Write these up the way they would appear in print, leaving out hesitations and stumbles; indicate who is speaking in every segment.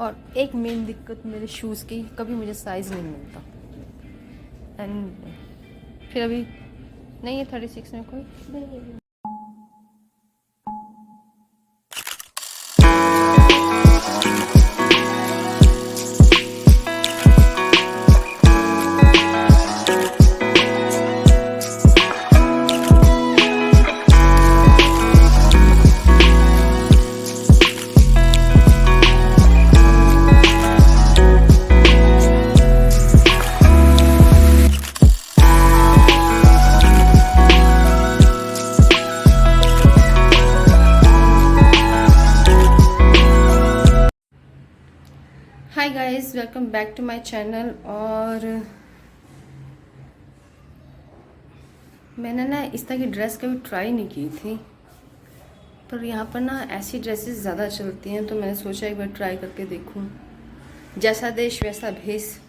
Speaker 1: और एक मेन दिक्कत मेरे शूज़ की, कभी मुझे साइज़ नहीं मिलता। एंड फिर अभी नहीं है 36 में कोई। Hi guys, welcome back to my channel. और मैंने ना इस तरह की ड्रेस कभी ट्राई नहीं की थी, पर यहाँ पर ना ऐसी ड्रेसेस ज़्यादा चलती हैं, तो मैंने सोचा एक बार ट्राई करके देखूँ। जैसा देश वैसा भेस।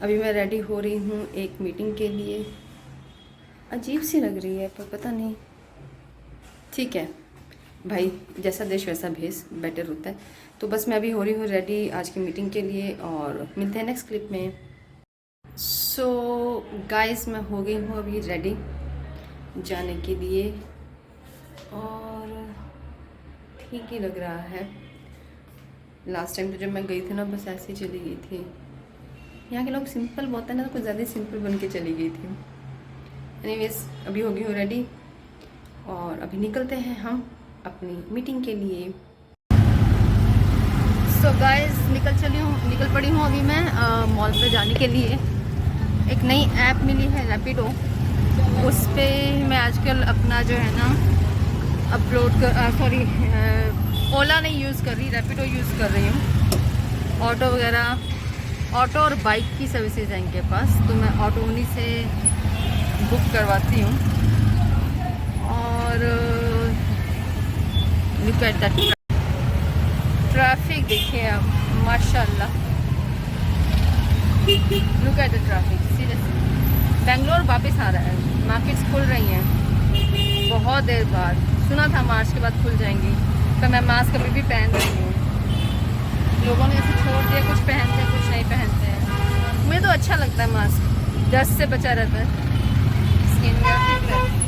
Speaker 1: अभी मैं रेडी हो रही हूँ एक मीटिंग के लिए। अजीब सी लग रही है पर पता नहीं, ठीक है भाई, जैसा देश वैसा भेस बेटर होता है। तो बस मैं अभी हो रही हूँ रेडी आज की मीटिंग के लिए, और मिलते हैं नेक्स्ट क्लिप में। सो गाइस, मैं हो गई हूँ अभी रेडी जाने के लिए, और ठीक ही लग रहा है। लास्ट टाइम तो जब मैं गई थी ना, बस ऐसे ही चली गई थी। यहाँ के लोग सिंपल बहुत है ना, तो कुछ ज़्यादा सिंपल बन के चली गई थी। एनीवेज, अभी हो गई हूँ रेडी और अभी निकलते हैं हम अपनी मीटिंग के लिए। सो गाइस, निकल पड़ी हूँ अभी मैं मॉल पे जाने के लिए। एक नई ऐप मिली है रैपिडो, उस पर मैं आजकल अपना जो है ना ओला नहीं यूज़ कर रही, रैपिडो यूज़ कर रही हूँ। ऑटो वगैरह, ऑटो और बाइक की सर्विसेज हैं इनके पास, तो मैं ऑटो उन्हीं से बुक करवाती हूँ। और लुक एट दैट ट्रैफिक, देखिए आप, माशाल्लाह, look at the traffic. Seriously Bangalore वापस आ रहा है, मार्केट्स खुल रही हैं बहुत देर बाद। सुना था मार्च के बाद खुल जाएंगी, पर मैं मास्क अभी भी पहन रही हूँ। लोगों ने ऐसे छोड़ दिया, कुछ पहनते हैं कुछ नहीं पहनते हैं। मुझे तो अच्छा लगता है मास्क, डस्ट से बचा रहता है, स्किन में ठीक रहती है।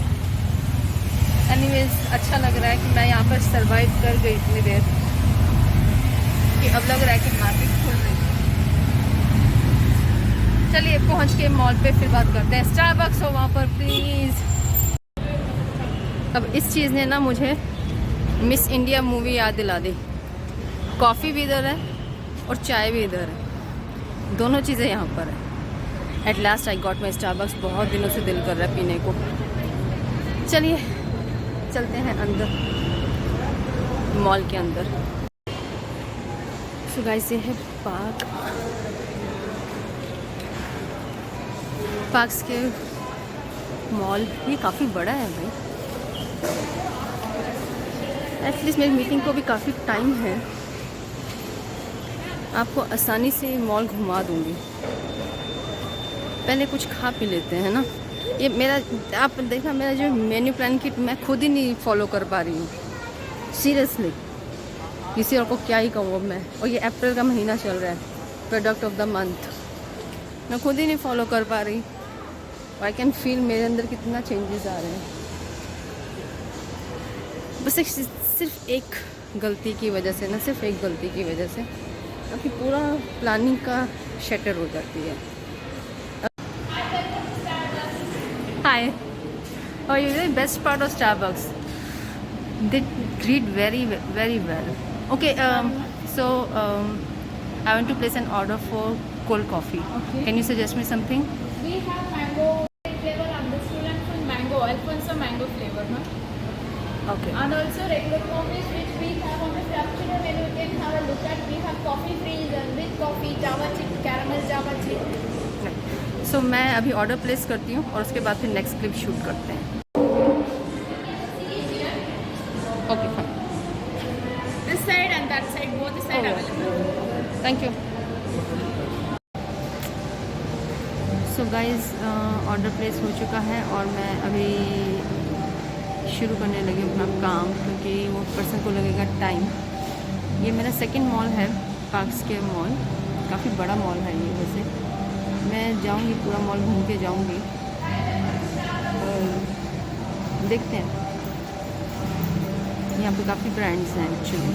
Speaker 1: एनीवेज, अच्छा लग रहा है कि मैं यहाँ पर सर्वाइव कर गई इतनी देर, कि अब लग रहा है कि मार्केट खुल रही है। चलिए पहुँच के मॉल पे फिर बात करते हैं। स्टारबक्स हो वहाँ पर प्लीज़। अब इस चीज़ ने ना मुझे मिस इंडिया मूवी याद दिला दी। कॉफ़ी भी इधर है और चाय भी इधर है, दोनों चीज़ें यहाँ पर है। At last I got my Starbucks. बहुत दिनों से दिल कर रहा है पीने को। चलिए चलते हैं अंदर, मॉल के अंदर। सो गाइस, ये है पार्क्स के मॉल। ये काफ़ी बड़ा है भाई। एटलीस्ट मेरी मीटिंग को भी काफ़ी टाइम है, आपको आसानी से मॉल घुमा दूँगी। पहले कुछ खा पी लेते हैं ना। ये मेरा, आप देखना, मेरा जो मेन्यू प्लान की मैं खुद ही नहीं फॉलो कर पा रही हूँ सीरियसली। किसी और को क्या ही कहूँ अब मैं। और ये अप्रैल का महीना चल रहा है, प्रोडक्ट ऑफ द मंथ, मैं खुद ही नहीं फॉलो कर पा रही। आई कैन फील मेरे अंदर कितना चेंजेस आ रहे हैं, बस सिर्फ एक गलती की वजह से ना, सिर्फ एक गलती की वजह से आपकी पूरा प्लानिंग का शटर हो जाती है। हाय, और you best part of Starbucks, they greet very well. Okay, so I want to place an order for cold coffee.
Speaker 2: Okay.
Speaker 1: Can you suggest me something?
Speaker 2: We have mango flavor and this full and full mango, Alfonso mango flavor, no?
Speaker 1: Okay.
Speaker 2: And also regular coffees which we have on the frappuccino menu. You can have a look at. We have coffee freeze and with coffee, java chip, caramel java chip.
Speaker 1: So मैं अभी order place करती हूँ और उसके बाद फिर next clip shoot करते हैं। Okay, fine.
Speaker 2: This side and that side, both the side available.
Speaker 1: Thank you. So guys, order place हो चुका है और मैं अभी शुरू करने लगी अपना काम, क्योंकि वो पर्सन को लगेगा टाइम। ये मेरा सेकंड मॉल है पार्क स्क्वायर मॉल, काफ़ी बड़ा मॉल है ये। वैसे मैं जाऊंगी, पूरा मॉल घूम के जाऊंगी और देखते हैं। यहाँ पे काफ़ी ब्रांड्स हैं एक्चुअली।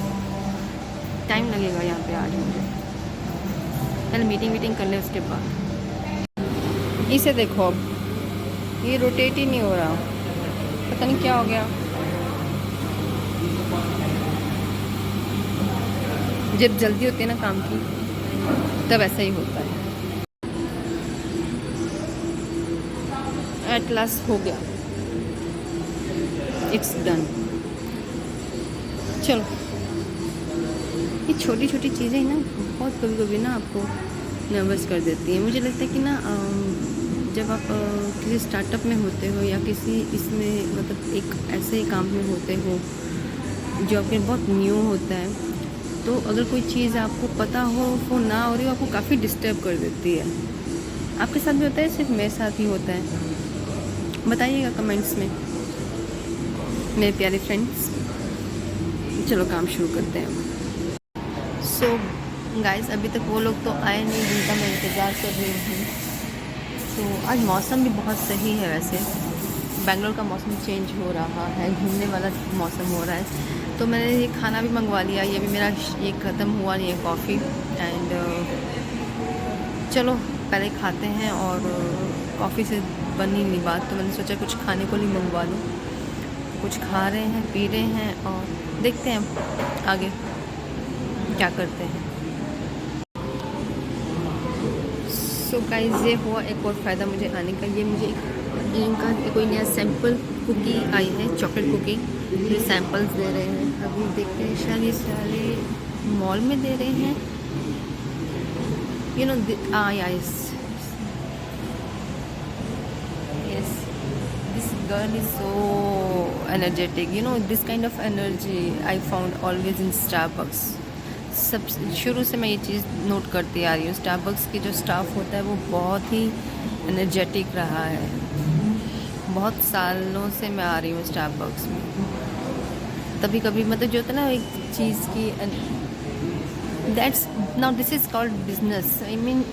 Speaker 1: टाइम लगेगा यहाँ पे आज मुझे, पहले मीटिंग कर ले उसके बाद। इसे देखो, अब ये रोटेट ही नहीं हो रहा, पता नहीं क्या हो गया। जब जल्दी होती है ना काम की तब ऐसा ही होता है। एट लास्ट हो गया, इट्स डन। चलो, ये छोटी छोटी चीज़ें ना बहुत कभी कभी ना आपको नर्वस कर देती हैं। मुझे लगता है कि ना जब आप किसी स्टार्टअप में होते हो या किसी इसमें मतलब एक ऐसे काम में होते हो जो आपके बहुत न्यू होता है, तो अगर कोई चीज़ आपको पता हो वो ना हो रही हो, आपको काफ़ी डिस्टर्ब कर देती है। आपके साथ भी होता है, सिर्फ मेरे साथ ही होता है? बताइएगा कमेंट्स में मेरे प्यारे फ्रेंड्स। चलो काम शुरू करते हैं। सो गाइस, अभी तक वो लोग तो आए नहीं जिनका मैं इंतज़ार कर रही हूँ। तो आज मौसम भी बहुत सही है। वैसे बेंगलोर का मौसम चेंज हो रहा है, घूमने वाला मौसम हो रहा है। तो मैंने ये खाना भी मंगवा लिया। ये भी मेरा ये ख़त्म हुआ नहीं है कॉफ़ी। एंड चलो पहले खाते हैं। और कॉफ़ी से बनी नहीं बात, तो मैंने सोचा कुछ खाने को नहीं मंगवा लूँ। कुछ खा रहे हैं, पी रहे हैं और देखते हैं आगे क्या करते हैं। सो गाइस, ये हुआ एक और फ़ायदा मुझे आने का। ये मुझे इनका कोई नया सैम्पल कुकी आई है, चॉकलेट कुकी। ये सैम्पल्स दे रहे हैं, अभी देखते हैं। शायद ये सारे मॉल में दे रहे हैं, you know. Yes, this girl is so energetic, you know. This kind of energy I found always in Starbucks. सब शुरू से मैं ये चीज़ नोट करती आ रही हूँ। स्टारबक्स के जो स्टाफ होता है वो बहुत ही एनर्जेटिक रहा है। बहुत सालों से मैं आ रही हूँ स्टारबक्स में। तभी कभी मतलब जो होता है ना एक चीज़ की, that's now this is called business. I mean,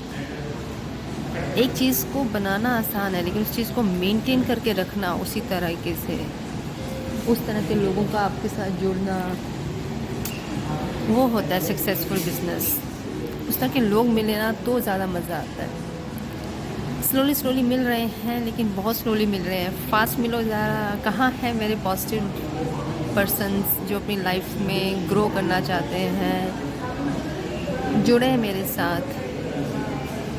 Speaker 1: एक चीज़ को बनाना आसान है, लेकिन उस चीज़ को मेंटेन करके रखना उसी तरीके से, उस तरह के लोगों का आपके साथ जुड़ना, वो होता है सक्सेसफुल बिजनेस। उस तरह के लोग मिले ना तो ज़्यादा मज़ा आता है। स्लोली मिल रहे हैं, लेकिन बहुत स्लोली मिल रहे हैं। फास्ट मिलो ज़्यादा। कहाँ है मेरे पॉजिटिव पर्सन्स जो अपनी लाइफ में ग्रो करना चाहते हैं, जुड़े हैं मेरे साथ,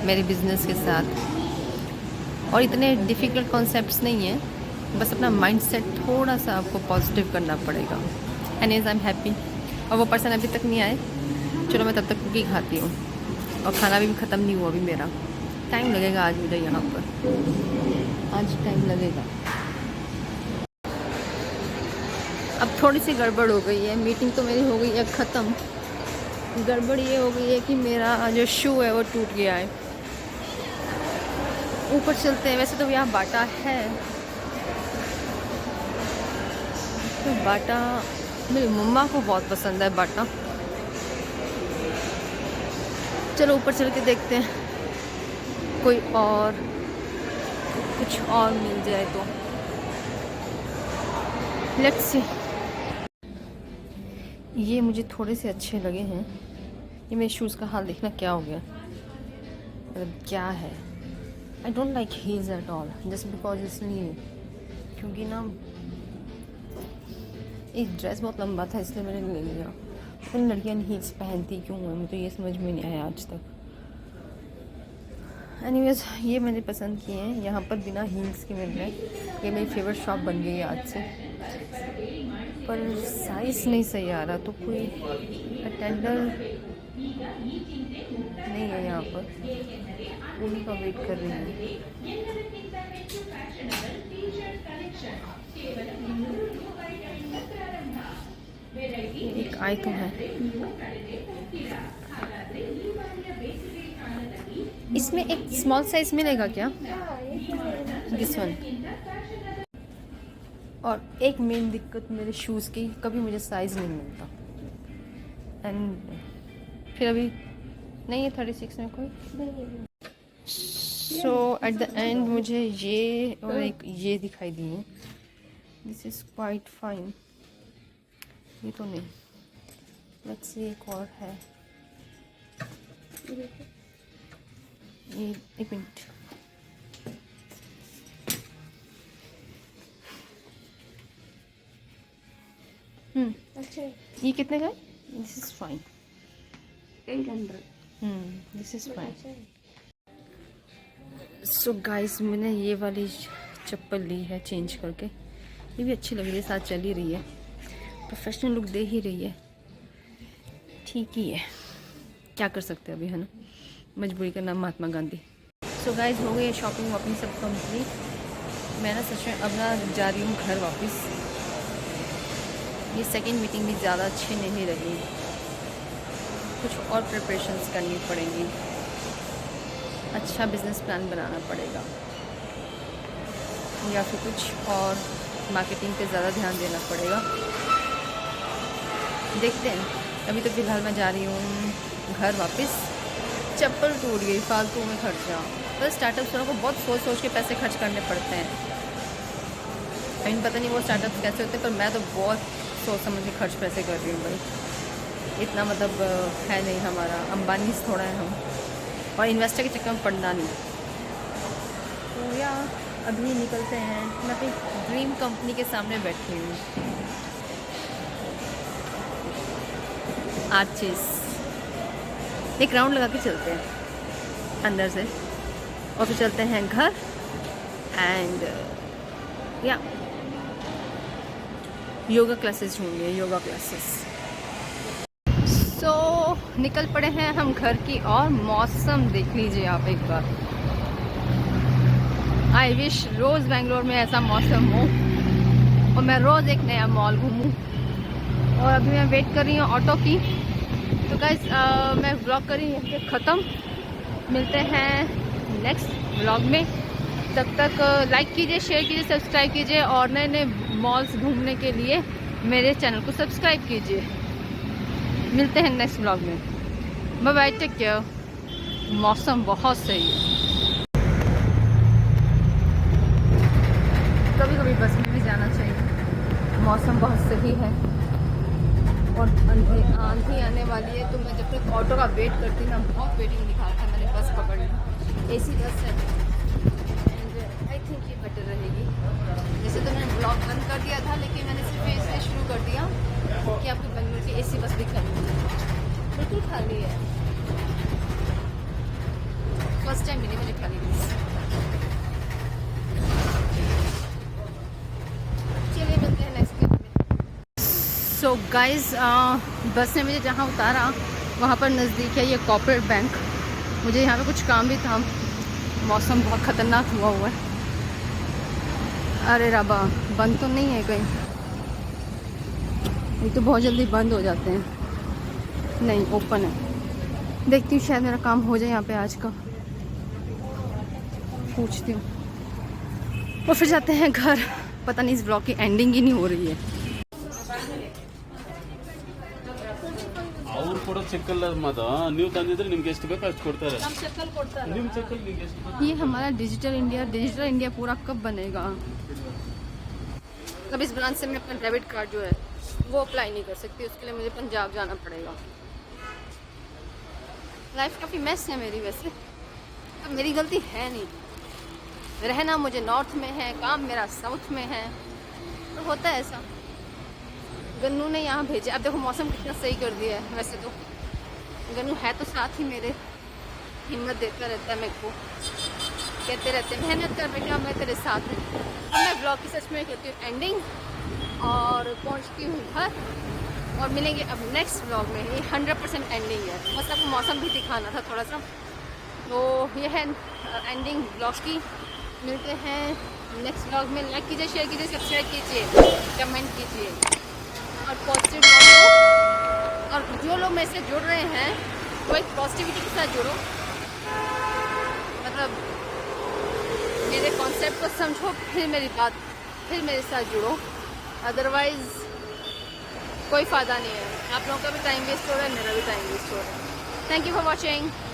Speaker 1: मेरे बिजनेस के साथ। और इतने डिफ़िकल्ट कॉन्सेप्ट्स नहीं हैं, बस अपना माइंडसेट थोड़ा सा आपको पॉजिटिव करना पड़ेगा। Anyways, I am happy. और वो पर्सन अभी तक नहीं आए। चलो मैं तब तक कुकी खाती हूँ। और खाना भी ख़त्म नहीं हुआ अभी मेरा। टाइम लगेगा आज मुझे यहाँ पर, आज टाइम लगेगा। अब थोड़ी सी गड़बड़ हो गई है। मीटिंग तो मेरी हो गई है ख़त्म। गड़बड़ ये हो गई है कि मेरा जो शू है वो टूट गया है। ऊपर चलते हैं। वैसे तो यहाँ बाटा है, तो बाटा मेरी मम्मा को बहुत पसंद है बाटा। चलो ऊपर चल के देखते हैं, कोई और कुछ और मिल जाए तो। Let's see. ये मुझे थोड़े से अच्छे लगे हैं। ये मेरे शूज़ का हाल देखना क्या हो गया, मतलब क्या है। I don't like heels at all, just because इसलिए क्योंकि ना एक ड्रेस बहुत लंबा था, इसलिए मैंने ले लिया। पता नहीं लड़कियाँ हील्स पहनती क्यों हैं, मुझे ये समझ में नहीं आया आज तक। एनीवेज, ये मैंने पसंद किए हैं। यहाँ पर बिना हील्स के मिल रहे हैं। ये मेरी फेवरेट शॉप बन गई है आज से। पर साइज़ नहीं सही आ रहा, तो कोई अटेंडर नहीं है यहाँ पर, उन्हीं का वेट कर रही हूँ। एक आए तो है। इसमें एक स्मॉल साइज मिलेगा क्या? This one. और एक मेन दिक्कत मेरे शूज़ की, कभी मुझे साइज़ नहीं मिलता। एंड फिर अभी नहीं है 36 में कोई। सो एट द एंड मुझे ये और एक ये दिखाई दी है। This is quite fine. ये तो नहीं, लेट्स सी एक और है। ये एक मिनट,
Speaker 2: अच्छा
Speaker 1: ये कितने का है? This is fine.
Speaker 2: 800।
Speaker 1: This is fine. So guys मैंने ये वाली चप्पल ली है चेंज करके। ये भी अच्छी लग रही है, साथ चल ही रही है, प्रोफेशनल लुक दे ही रही है, ठीक ही है, क्या कर सकते हैं अभी, है ना, मजबूरी का नाम महात्मा गांधी। सो गाइस हो गई है शॉपिंग वॉपिंग सब कंप्लीट। मैं ना सच में अब ना जा रही हूँ घर वापस। ये सेकेंड मीटिंग भी ज़्यादा अच्छी नहीं रही, कुछ और प्रिपरेशंस करनी पड़ेंगी, अच्छा बिजनेस प्लान बनाना पड़ेगा, या फिर कुछ और मार्केटिंग पे ज़्यादा ध्यान देना पड़ेगा। देखते हैं। अभी तो फ़िलहाल मैं जा रही हूँ घर वापस। चप्पल टूट गई, फालतू में खर्चा। बस स्टार्टअप्स वालों को बहुत सोच सोच के पैसे खर्च करने पड़ते हैं। आई मीन पता नहीं वो स्टार्टअप्स कैसे होते हैं, पर मैं तो बहुत सोच समझ के खर्च पैसे कर रही हूँ भाई। इतना मतलब है नहीं हमारा, अंबानी थोड़ा है हम, और इन्वेस्टर के चक्कर में पड़ना नहीं। तो या अभी निकलते हैं। मैं अपनी ड्रीम कंपनी के सामने बैठी हूँ, आर्चिस। एक राउंड लगा के चलते हैं अंदर से, और फिर चलते हैं घर। एंड या योगा क्लासेस ढूंढिए, योगा क्लासेस। सो निकल पड़े हैं हम घर की। और मौसम देख लीजिए आप एक बार। आई विश रोज़ बेंगलोर में ऐसा मौसम हो और मैं रोज़ एक नया मॉल घूमूं। और अभी मैं वेट कर रही हूँ ऑटो की। तो गाइस मैं व्लॉग कर रही हूँ ख़त्म। मिलते हैं नेक्स्ट व्लॉग में। तब तक लाइक कीजिए, शेयर कीजिए, सब्सक्राइब कीजिए, और नए नए मॉल्स घूमने के लिए मेरे चैनल को सब्सक्राइब कीजिए। मिलते हैं नेक्स्ट व्लॉग में। Bye bye, take care. मौसम बहुत सही है। कभी कभी बस में भी जाना चाहिए, मौसम बहुत सही है। और आंधी आने वाली है, तो मैं जब तक ऑटो का वेट करती ना, बहुत वेटिंग दिखा था, मैंने बस पकड़ ली। AC बस है एंड आई थिंक ये बेटर रहेगी। जैसे तो मैंने ब्लॉग बंद कर दिया था, लेकिन मैंने सिर्फ इसलिए शुरू कर दिया कि आपको बेंगलुरु की AC बस दिखाई। बिल्कुल खाली है, फर्स्ट टाइम मिली मुझे खाली बस। चलिए मिलते हैं नेक्स्ट क्लिप में। सो गाइज बस ने मुझे जहाँ उतारा वहाँ पर नज़दीक है ये कॉर्पोरेट बैंक। मुझे यहाँ पे कुछ काम भी था। मौसम बहुत ख़तरनाक हुआ है। अरे रबा, बंद तो नहीं है कहीं? ये तो बहुत जल्दी बंद हो जाते हैं। नहीं, ओपन है। देखती हूँ, शायद मेरा काम हो जाए यहाँ पे आज का। पूछती हूँ और फिर जाते हैं घर। पता नहीं इस ब्लॉग की एंडिंग ही नहीं हो रही है।
Speaker 3: ಅವ್ರು ಕೊಡೋ ಚೆಕ್ಕಲ್ಲ ಮಾದ ನೀವು ತಂದಿದ್ರೆ ನಿಮ್ಗೆ ಎಷ್ಟು ಬೇಕು ಅಷ್ಟು ಕೊಡ್ತಾರೆ ನಿಮ್ಮ ಚೆಕ್ಕಲ್ಲಿ ನಿಮ್ಗೆ ಎಷ್ಟು ಬೇಕು
Speaker 1: ये हमारा डिजिटल इंडिया पूरा कब बनेगा? अब इस ब्रांच से मैं अपना डेबिट कार्ड जो है वो अप्लाई नहीं कर सकती। उसके लिए मुझे पंजाब जाना पड़ेगा। लाइफ काफ़ी मैस है मेरी वैसे, तो मेरी गलती है नहीं। रहना मुझे नॉर्थ में है, काम मेरा साउथ में है, तो होता है ऐसा। गन्नू ने यहाँ भेजा। अब देखो मौसम कितना सही कर दिया है। वैसे तो गन्नू है तो साथ ही मेरे, हिम्मत देता रहता है मेरे को, कहते रहते हैं मेहनत कर बेटा मैं तेरे साथ हूँ। अब मैं ब्लॉग की सच में करती हूँ एंडिंग और पहुँचती हूँ घर, और मिलेंगे अब नेक्स्ट ब्लॉग में। ये 100% एंडिंग है, बस आपको मौसम भी दिखाना था थोड़ा सा। तो ये है एंडिंग ब्लॉग की। मिलते हैं नेक्स्ट ब्लॉग में। लाइक कीजिए, शेयर कीजिए, सब्सक्राइब कीजिए, कमेंट कीजिए और पॉजिटिव ब्लॉग। और जो लोग मेरे से जुड़ रहे हैं वो एक पॉजिटिविटी के साथ जुड़ो, मतलब मेरे कॉन्सेप्ट को समझो, फिर मेरे साथ जुड़ो। अदरवाइज़ कोई फ़ायदा नहीं है। आप लोगों का भी टाइम वेस्ट हो रहा है, मेरा भी टाइम वेस्ट हो रहा है।
Speaker 2: Thank you for watching.